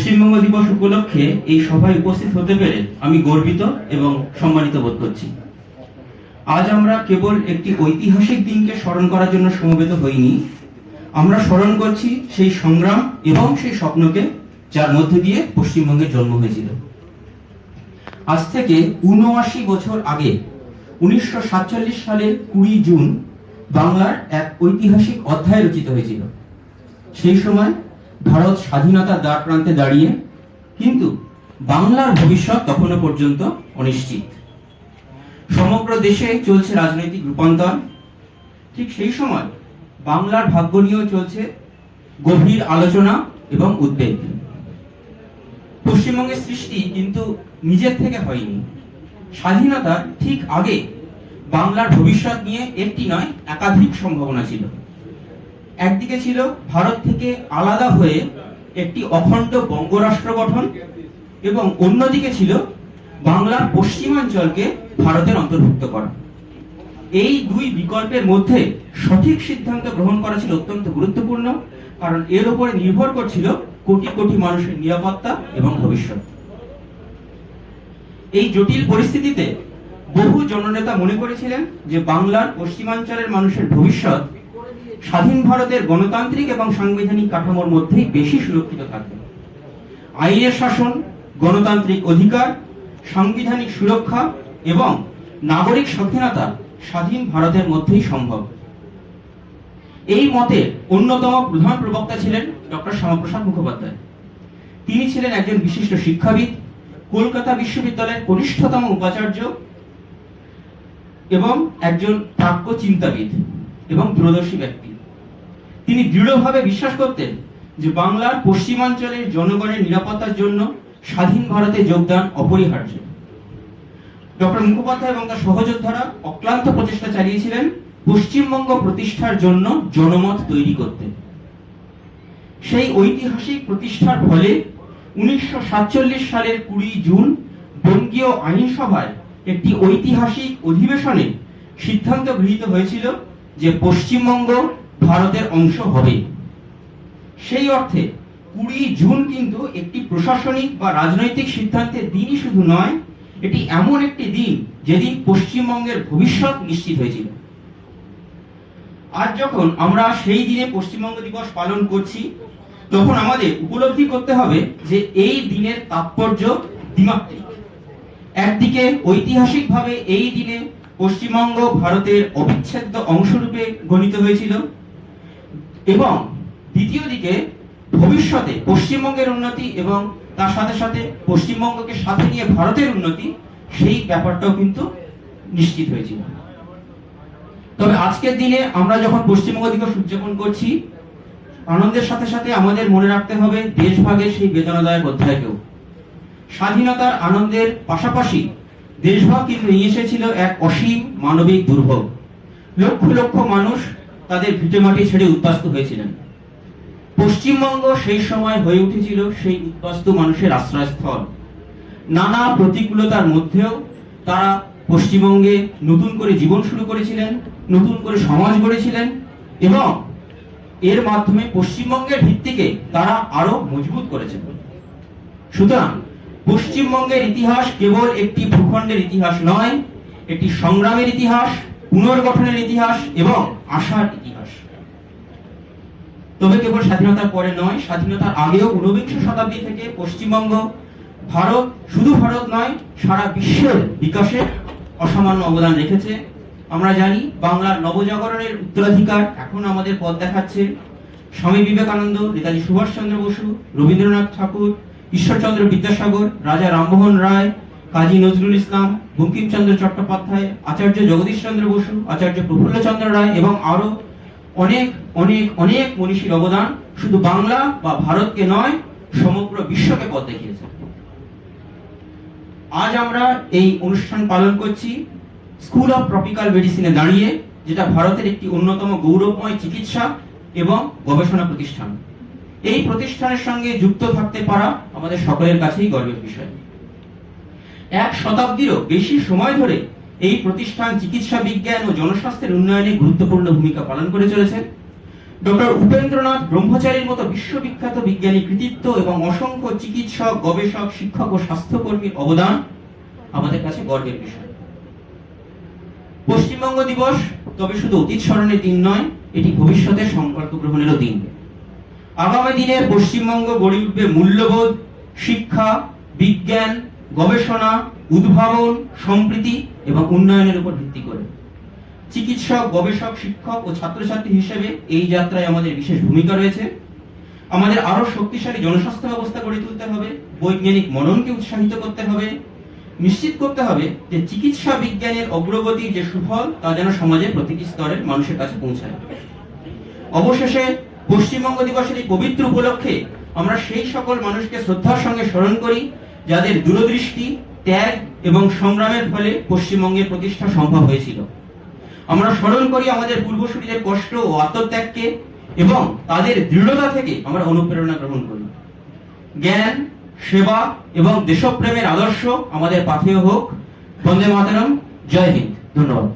পশ্চিমবঙ্গ দিবস উপলক্ষে এই সভায় উপস্থিত হতে পেরে আমি গর্বিত এবং সম্মানিত বোধ করছি। আজ আমরা কেবল একটি ঐতিহাসিক দিনকে স্মরণ করার জন্য সমবেত হইনি, আমরা স্মরণ করছি সেই সংগ্রাম এবং সেই স্বপ্নকে যার মধ্যে দিয়ে পশ্চিমবঙ্গের জন্ম হয়েছিল। আজ থেকে ৭৯ বছর আগে ১৯৪৭ সালের ২০ জুন বাংলার এক ঐতিহাসিক অধ্যায় রচিত হয়েছিল। সেই সময় ভারত স্বাধীনতার দ্বার প্রান্তে দাঁড়িয়ে, কিন্তু বাংলার ভবিষ্যৎ তখনও পর্যন্ত অনিশ্চিত। সমগ্র দেশে চলছে রাজনৈতিক রূপান্তর। ঠিক সেই সময় বাংলার ভাগ্য নিয়েও চলছে গভীর আলোচনা এবং উদ্বেগ। পশ্চিমবঙ্গের সৃষ্টি কিন্তু নিজের থেকে হয়নি। স্বাধীনতার ঠিক আগে বাংলার ভবিষ্যৎ নিয়ে একটি নয়, একাধিক সম্ভাবনা ছিল। একদিকে ছিল ভারত থেকে আলাদা হয়ে একটি অখণ্ড বঙ্গরাষ্ট্র গঠন, এবং অন্যদিকে ছিল বাংলার পশ্চিমাঞ্চলকে ভারতের অন্তর্ভুক্ত করা। এই দুই বিকল্পের মধ্যে সঠিক সিদ্ধান্ত গ্রহণ করা ছিল অত্যন্ত গুরুত্বপূর্ণ, কারণ এর উপরে নির্ভর করছিল কোটি কোটি মানুষের নিরাপত্তা এবং ভবিষ্যৎ। এই জটিল পরিস্থিতিতে বহু জননেতা মনে করেছিলেন যে বাংলার পশ্চিমাঞ্চলের মানুষের ভবিষ্যৎ স্বাধীন ভারতের গণতান্ত্রিক এবং সাংবিধানিক কাঠামোর মধ্যেই বেশি সুরক্ষিত থাকবে। আইনের শাসন, গণতান্ত্রিক অধিকার, সাংবিধানিক সুরক্ষা এবং নাগরিক স্বাধীনতা স্বাধীন ভারতের মধ্যেই সম্ভব। এই মতে অন্যতম প্রধান প্রবক্তা ছিলেন ডক্টর শ্যামাপ্রসাদ মুখোপাধ্যায়। তিনি ছিলেন একজন বিশিষ্ট শিক্ষাবিদ, কলকাতা বিশ্ববিদ্যালয়ের কনিষ্ঠতম উপাচার্য এবং একজন প্রাজ্ঞ চিন্তাবিদ এবং দূরদর্শী ব্যক্তি। তিনি দৃঢ়ভাবে বিশ্বাস করতেন যে বাংলার পশ্চিমাঞ্চলের জনগণের নিরাপত্তার জন্য স্বাধীন ভারতে যোগদান অপরিহার্য। ডক্টর মুখোপাধ্যায় এবং তার সহযোদ্ধারা অক্লান্ত প্রচেষ্টা চালিয়েছিলেন পশ্চিমবঙ্গ প্রতিষ্ঠার জন্য জনমত তৈরি করতে। সেই ঐতিহাসিক প্রতিষ্ঠার ফলে ১৯৪৭ সালের ২০ জুন বঙ্গীয় আইনসভায় একটি ঐতিহাসিক অধিবেশনে সিদ্ধান্ত গৃহীত হয়েছিল যে পশ্চিমবঙ্গ ভারতের অংশ হবে। সেই অর্থে ২০ জুন কিন্তু একটি প্রশাসনিক বা রাজনৈতিক সিদ্ধান্তের দিনই শুধু নয়, এটি এমন একটি দিন যেদিন পশ্চিমবঙ্গের ভবিষ্যৎ নিশ্চিত হয়েছিল। আজ যখন আমরা সেই দিনে পশ্চিমবঙ্গ দিবস পালন করছি, তখন আমাদের উপলব্ধি করতে হবে যে এই দিনের তাৎপর্য দ্বিমাত্রিক। একদিকে ঐতিহাসিকভাবে এই দিনে পশ্চিমবঙ্গ ভারতের অবিচ্ছেদ্য অংশরূপে গণিত হয়েছিল, এবং দ্বিতীয় দিকে ভবিষ্যতে পশ্চিমবঙ্গের উন্নতি এবং তার সাথে সাথে পশ্চিমবঙ্গকে সাথে নিয়ে ভারতের উন্নতি, সেই ব্যাপারটাও কিন্তু নিশ্চিত হয়েছিল। তবে আজকের দিনে আমরা যখন পশ্চিমবঙ্গ দিবস উদযাপন করছি, আনন্দের সাথে সাথে আমাদের মনে রাখতে হবে দেশভাগের সেই বেদনাদায়ক অধ্যায়কেও। স্বাধীনতার আনন্দের পাশাপাশি দেশভাগ কিন্তু নিয়ে এসেছিল এক অসীম মানবিক দুর্ভোগ। লক্ষ লক্ষ মানুষ তাদের ভিটেমাটি ছেড়ে উদ্বাস্তু হয়েছিলেন। পশ্চিমবঙ্গ সেই সময় হয়ে উঠেছিল সেই উদ্বাস্তু মানুষের আশ্রয়স্থল। নানা প্রতিকূলতার মধ্যেও তারা পশ্চিমবঙ্গে নতুন করে জীবন শুরু করেছিলেন, নতুন করে সমাজ গড়েছিলেন, এবং এর মাধ্যমে পশ্চিমবঙ্গের ভিত্তিকে তারা আরো মজবুত করেছেন। সুতরাং পশ্চিমবঙ্গের ইতিহাস কেবল একটি ভূখণ্ডের ইতিহাস নয়, একটি সংগ্রামের ইতিহাস, পুনর্গঠনের ইতিহাস এবং আশার ইতিহাস। তবে কেবল স্বাধীনতার পরে নয়, স্বাধীনতার আগেও ঊনবিংশ শতাব্দী থেকে পশ্চিমবঙ্গ ভারত, শুধু ভারত নয়, সারা বিশ্বের বিকাশে অসামান্য অবদান রেখেছে। আমরা জানি বাংলার নবজাগরণের উত্তরাধিকার এখন আমাদের পথ দেখাচ্ছে স্বামী বিবেকানন্দ, নেতাজি সুভাষচন্দ্র বসু, রবীন্দ্রনাথ ঠাকুর, ঈশ্বরচন্দ্র বিদ্যাসাগর, রাজা রামমোহন রায়, কাজী নজরুল ইসলাম, বঙ্কিমচন্দ্র চট্টোপাধ্যায়, আচার্য জগদীশ চন্দ্র বসু, আচার্য প্রফুল্লচন্দ্র রায় এবং আরো অনেক অনেক অনেক মনীষীর অবদান শুধু বাংলা বা ভারতকে নয়, সমগ্র বিশ্বকে পথ দেখিয়েছে। আজ আমরা এই অনুষ্ঠান পালন করছি স্কুল অফ ট্রপিক্যাল মেডিসিনে দাঁড়িয়ে, যেটা ভারতের একটি অন্যতম গৌরবময় চিকিৎসা এবং গবেষণা প্রতিষ্ঠান। এই প্রতিষ্ঠানের সঙ্গে যুক্ত থাকতে পারা আমাদের সকলের কাছেই গর্বের বিষয়। এক শতাব্দীরও বেশি সময় ধরে এই প্রতিষ্ঠান চিকিৎসা বিজ্ঞান ও জনস্বাস্থ্যের উন্নয়নে গুরুত্বপূর্ণ ভূমিকা পালন করে চলেছে। ডক্টর উপেন্দ্রনাথ ব্রহ্মচারীর মতো বিশ্ববিখ্যাত বিজ্ঞানী কৃতিত্ব এবং অসংখ্য চিকিৎসক, গবেষক, শিক্ষক ও স্বাস্থ্যকর্মীর অবদান আমাদের কাছে গর্বের বিষয়। পশ্চিমবঙ্গ দিবস তবে শুধু অতীত স্মরণের দিন নয়, এটি ভবিষ্যতের সংকল্প গ্রহণেরও দিন। আগামী দিনে পশ্চিমবঙ্গ গড়ে উঠবে মূল্যবোধ, শিক্ষা, বিজ্ঞান, গবেষণা, উদ্ভাবন, সম্প্রীতি এবং উন্নয়নের উপর ভিত্তি করে। চিকিৎসক, গবেষক, শিক্ষক ও ছাত্রছাত্রী হিসেবে এই যাত্রায় আমাদের বিশেষ ভূমিকা রয়েছে। আমাদের আরো শক্তিশালী জনস্বাস্থ্য ব্যবস্থা গড়ে তুলতে হবে, বৈজ্ঞানিক মননকে উৎসাহিত করতে হবে, নিশ্চিত করতে হবে যে চিকিৎসা বিজ্ঞানের অগ্রগতির যে সুফল তা যেন সমাজের প্রতিটি স্তরের মানুষের কাছে পৌঁছায়। অবশেষে পশ্চিমবঙ্গ দিবসের এই পবিত্র উপলক্ষে আমরা সেই সকল মানুষকে শ্রদ্ধার সঙ্গে স্মরণ করি যাদের দূরদৃষ্টি, ত্যাগ এবং সংগ্রামের ফলে পশ্চিমবঙ্গের প্রতিষ্ঠা সম্ভব হয়েছিল। আমরা স্মরণ করি আমাদের পূর্বসূরীদের কষ্ট ও আত্মত্যাগকে এবং তাদের দৃঢ়তা থেকে আমরা অনুপ্রেরণা গ্রহণ করি। জ্ঞান, সেবা এবং দেশপ্রেমের আদর্শ আমাদের পাথেয় হোক। বন্দে মাতরম। জয় হিন্দ। ধন্যবাদ।